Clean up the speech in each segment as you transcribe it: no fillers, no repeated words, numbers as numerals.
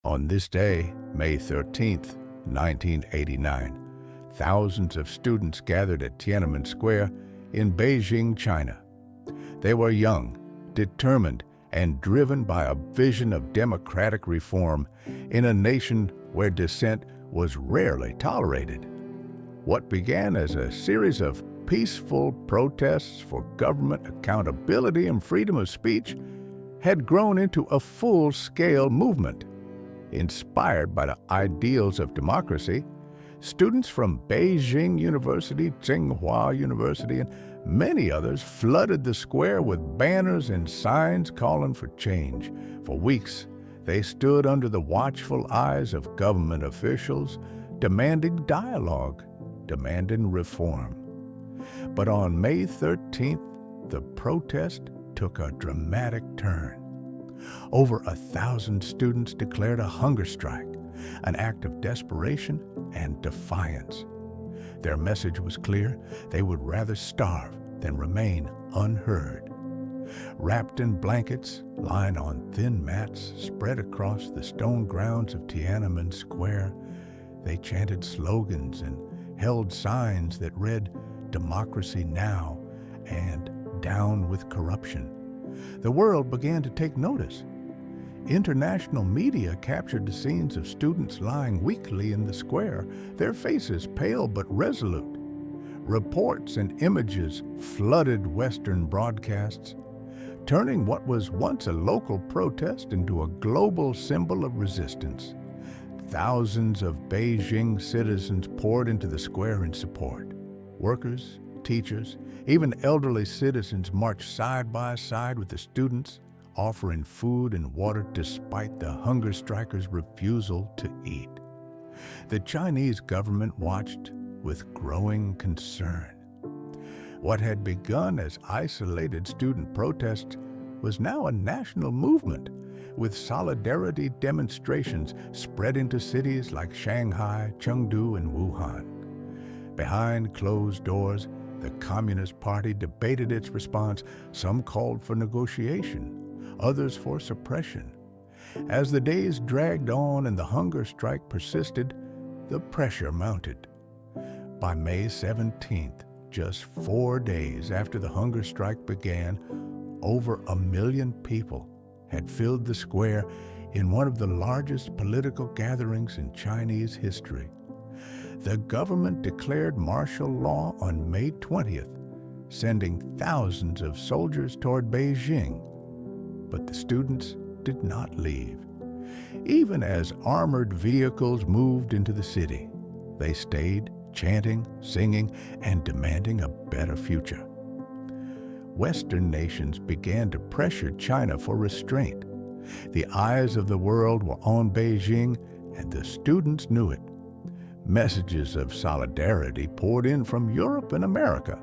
On this day, May 13th, 1989, thousands of students gathered at Tiananmen Square in Beijing, China. They were young, determined, and driven by a vision of democratic reform in a nation where dissent was rarely tolerated. What began as a series of peaceful protests for government accountability and freedom of speech had grown into a full-scale movement. Inspired by the ideals of democracy, students from Beijing University, Tsinghua University, and many others flooded the square with banners and signs calling for change. For weeks, they stood under the watchful eyes of government officials, demanding dialogue, demanding reform. But on May 13th, the protest took a dramatic turn. Over 1,000 students declared a hunger strike, an act of desperation and defiance. Their message was clear: they would rather starve than remain unheard. Wrapped in blankets, lying on thin mats spread across the stone grounds of Tiananmen Square, they chanted slogans and held signs that read, "Democracy now" and "Down with corruption." The world began to take notice. International media captured the scenes of students lying weakly in the square, their faces pale but resolute. Reports and images flooded Western broadcasts, turning what was once a local protest into a global symbol of resistance. Thousands of Beijing citizens poured into the square in support. Workers, teachers, even elderly citizens marched side by side with the students, offering food and water despite the hunger strikers' refusal to eat. The Chinese government watched with growing concern. What had begun as isolated student protests was now a national movement, with solidarity demonstrations spread into cities like Shanghai, Chengdu, and Wuhan. Behind closed doors, the Communist Party debated its response. Some called for negotiation, others for suppression. As the days dragged on and the hunger strike persisted, the pressure mounted. By May 17th, just 4 days after the hunger strike began, over 1 million people had filled the square in one of the largest political gatherings in Chinese history. The government declared martial law on May 20th, sending thousands of soldiers toward Beijing. But the students did not leave. Even as armored vehicles moved into the city, they stayed, chanting, singing, and demanding a better future. Western nations began to pressure China for restraint. The eyes of the world were on Beijing, and the students knew it. Messages of solidarity poured in from Europe and America.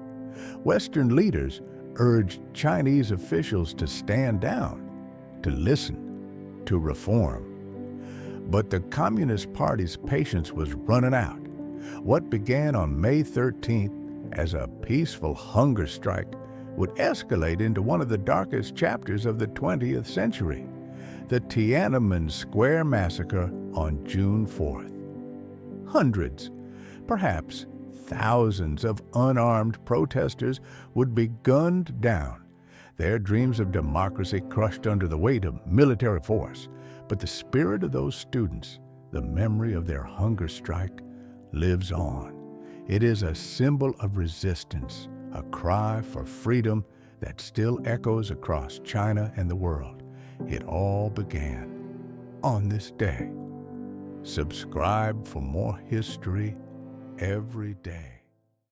Western leaders urged Chinese officials to stand down, to listen, to reform. But the Communist Party's patience was running out. What began on May 13th as a peaceful hunger strike would escalate into one of the darkest chapters of the 20th century, the Tiananmen Square massacre on June 4th. Hundreds, perhaps thousands of unarmed protesters would be gunned down, their dreams of democracy crushed under the weight of military force. But the spirit of those students, the memory of their hunger strike, lives on. It is a symbol of resistance, a cry for freedom that still echoes across China and the world. It all began on this day. Subscribe for more history every day.